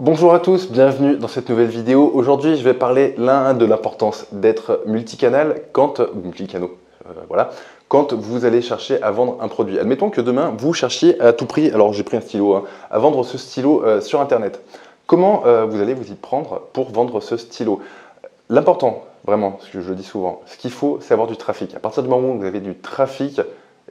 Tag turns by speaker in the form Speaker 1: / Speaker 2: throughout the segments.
Speaker 1: Bonjour à tous, bienvenue dans cette nouvelle vidéo. Aujourd'hui, je vais parler de l'importance d'être multicanal quand vous allez chercher à vendre un produit. Admettons que demain, vous cherchiez à tout prix, alors j'ai pris un stylo, à vendre ce stylo sur Internet. Comment vous allez vous y prendre pour vendre ce stylo? L'important, vraiment, ce que je le dis souvent, ce qu'il faut, c'est avoir du trafic. À partir du moment où vous avez du trafic,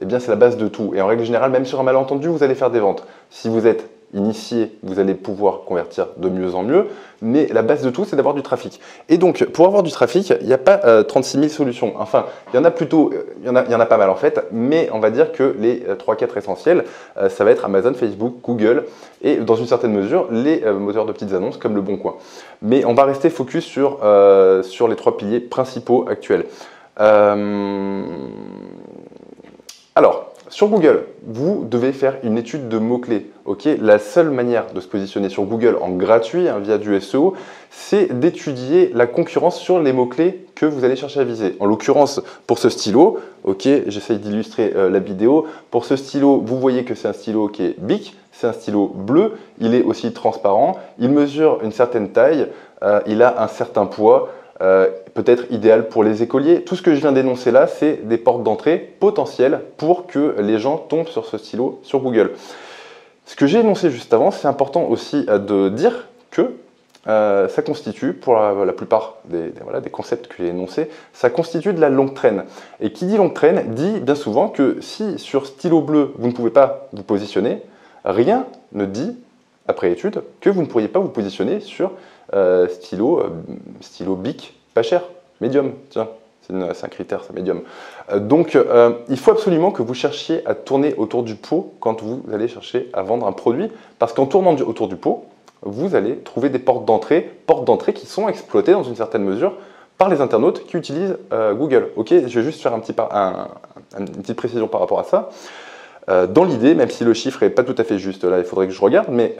Speaker 1: eh bien c'est la base de tout. Et en règle générale, même sur un malentendu, vous allez faire des ventes. Si vous êtes initié, vous allez pouvoir convertir de mieux en mieux, mais la base de tout, c'est d'avoir du trafic. Et donc, pour avoir du trafic, il n'y a pas 36 000 solutions. Enfin, il y en a plutôt, il y en a pas mal en fait, mais on va dire que les 3-4 essentiels, ça va être Amazon, Facebook, Google, et dans une certaine mesure, les moteurs de petites annonces comme Le Bon Coin. Mais on va rester focus sur les 3 piliers principaux actuels. Alors, sur Google, vous devez faire une étude de mots-clés. La seule manière de se positionner sur Google en gratuit, via du SEO, c'est d'étudier la concurrence sur les mots-clés que vous allez chercher à viser. En l'occurrence, pour ce stylo, j'essaye d'illustrer la vidéo. Pour ce stylo, vous voyez que c'est un stylo qui est Bic, c'est un stylo bleu, il est aussi transparent, il mesure une certaine taille, il a un certain poids. Peut-être idéal pour les écoliers. Tout ce que je viens d'énoncer là, c'est des portes d'entrée potentielles pour que les gens tombent sur ce stylo sur Google. Ce que j'ai énoncé juste avant, c'est important aussi de dire que ça constitue, pour la plupart des concepts que j'ai énoncés, ça constitue de la longue traîne. Et qui dit longue traîne dit bien souvent que si sur stylo bleu, vous ne pouvez pas vous positionner, rien ne dit, après étude, que vous ne pourriez pas vous positionner sur stylo Bic, pas cher, médium, tiens, c'est un critère, ça, médium. Donc, il faut absolument que vous cherchiez à tourner autour du pot quand vous allez chercher à vendre un produit, parce qu'en tournant autour du pot, vous allez trouver des portes d'entrée qui sont exploitées dans une certaine mesure par les internautes qui utilisent Google. Je vais juste faire une petite précision par rapport à ça. Dans l'idée, même si le chiffre n'est pas tout à fait juste, là il faudrait que je regarde, mais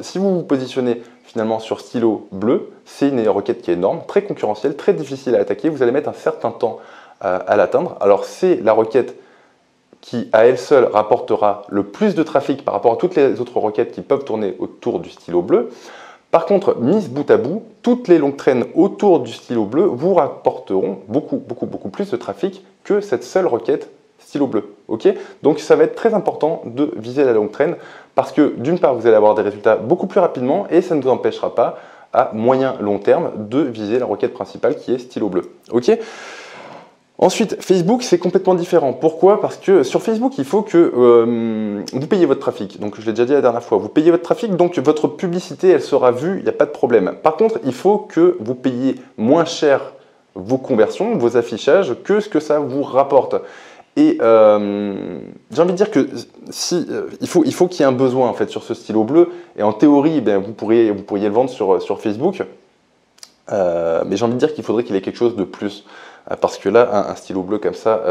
Speaker 1: si vous vous positionnez finalement sur stylo bleu, c'est une requête qui est énorme, très concurrentielle, très difficile à attaquer, vous allez mettre un certain temps à l'atteindre. Alors c'est la requête qui à elle seule rapportera le plus de trafic par rapport à toutes les autres requêtes qui peuvent tourner autour du stylo bleu. Par contre, mises bout à bout, toutes les longues traînes autour du stylo bleu vous rapporteront beaucoup plus de trafic que cette seule requête stylo bleu. Donc ça va être très important de viser la longue traîne parce que d'une part vous allez avoir des résultats beaucoup plus rapidement et ça ne vous empêchera pas à moyen long terme de viser la requête principale qui est stylo bleu. Ensuite, Facebook, c'est complètement différent. Pourquoi? Parce que sur Facebook, il faut que vous payiez votre trafic. Donc, je l'ai déjà dit la dernière fois, vous payez votre trafic, donc votre publicité, elle sera vue, il n'y a pas de problème. Par contre, il faut que vous payiez moins cher vos conversions, vos affichages, que ce que ça vous rapporte. Et j'ai envie de dire que il faut qu'il y ait un besoin en fait sur ce stylo bleu. Et en théorie, vous pourriez le vendre sur Facebook. Mais j'ai envie de dire qu'il faudrait qu'il ait quelque chose de plus. Parce que là, un stylo bleu comme ça,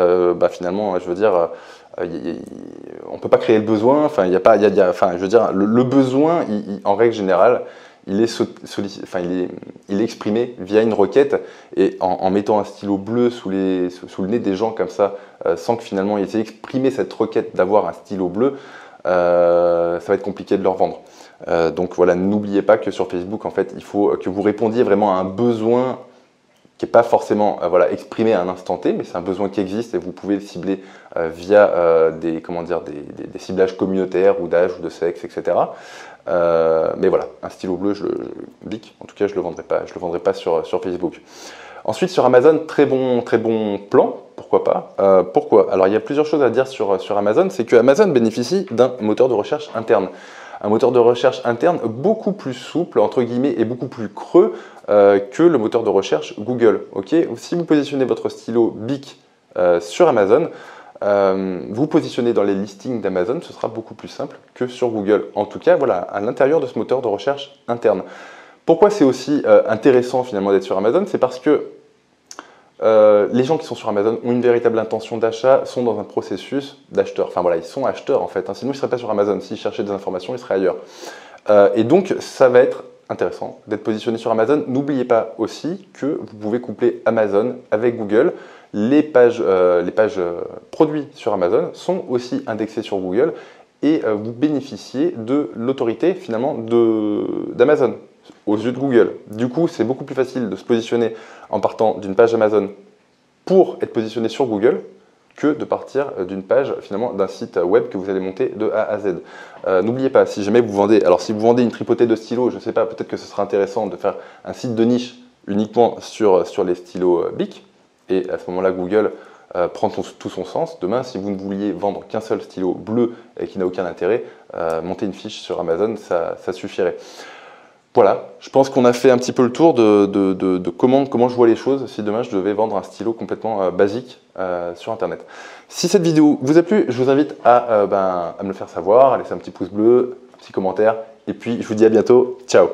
Speaker 1: finalement, je veux dire, on ne peut pas créer le besoin. Enfin, je veux dire, le besoin, en règle générale, il est exprimé via une requête et en mettant un stylo bleu sous le nez des gens comme ça, sans que finalement ils aient exprimé cette requête d'avoir un stylo bleu, ça va être compliqué de leur vendre. Donc voilà, n'oubliez pas que sur Facebook, en fait, il faut que vous répondiez vraiment à un besoin qui n'est pas forcément exprimé à un instant T, mais c'est un besoin qui existe et vous pouvez le cibler via des ciblages communautaires ou d'âge ou de sexe, etc. Mais voilà, un stylo bleu, Bic, en tout cas, je le vendrai pas sur Facebook. Ensuite, sur Amazon, très bon plan, pourquoi pas. Pourquoi? Alors, il y a plusieurs choses à dire sur Amazon, c'est que Amazon bénéficie d'un moteur de recherche interne. Un moteur de recherche interne beaucoup plus souple, entre guillemets, et beaucoup plus creux que le moteur de recherche Google. Si vous positionnez votre stylo Bic sur Amazon, vous positionnez dans les listings d'Amazon, ce sera beaucoup plus simple que sur Google. En tout cas, voilà, à l'intérieur de ce moteur de recherche interne. Pourquoi c'est aussi intéressant finalement d'être sur Amazon? C'est parce que les gens qui sont sur Amazon ont une véritable intention d'achat, sont dans un processus d'acheteur. Enfin voilà, ils sont acheteurs en fait. Sinon, ils ne seraient pas sur Amazon. S'ils cherchaient des informations, ils seraient ailleurs. Et donc, ça va être intéressant d'être positionné sur Amazon. N'oubliez pas aussi que vous pouvez coupler Amazon avec Google. Les pages produits sur Amazon sont aussi indexées sur Google et vous bénéficiez de l'autorité finalement d'Amazon aux yeux de Google. Du coup, c'est beaucoup plus facile de se positionner en partant d'une page Amazon pour être positionné sur Google que de partir d'une page, finalement, d'un site web que vous allez monter de A à Z. N'oubliez pas, si jamais vous vendez, alors si vous vendez une tripotée de stylos, je ne sais pas, peut-être que ce sera intéressant de faire un site de niche uniquement sur les stylos Bic, et à ce moment-là, Google prend tout son sens. Demain, si vous ne vouliez vendre qu'un seul stylo bleu et qui n'a aucun intérêt, monter une fiche sur Amazon, ça suffirait. Voilà, je pense qu'on a fait un petit peu le tour de comment je vois les choses si demain je devais vendre un stylo complètement basique sur Internet. Si cette vidéo vous a plu, je vous invite à me le faire savoir, à laisser un petit pouce bleu, un petit commentaire, et puis je vous dis à bientôt, ciao!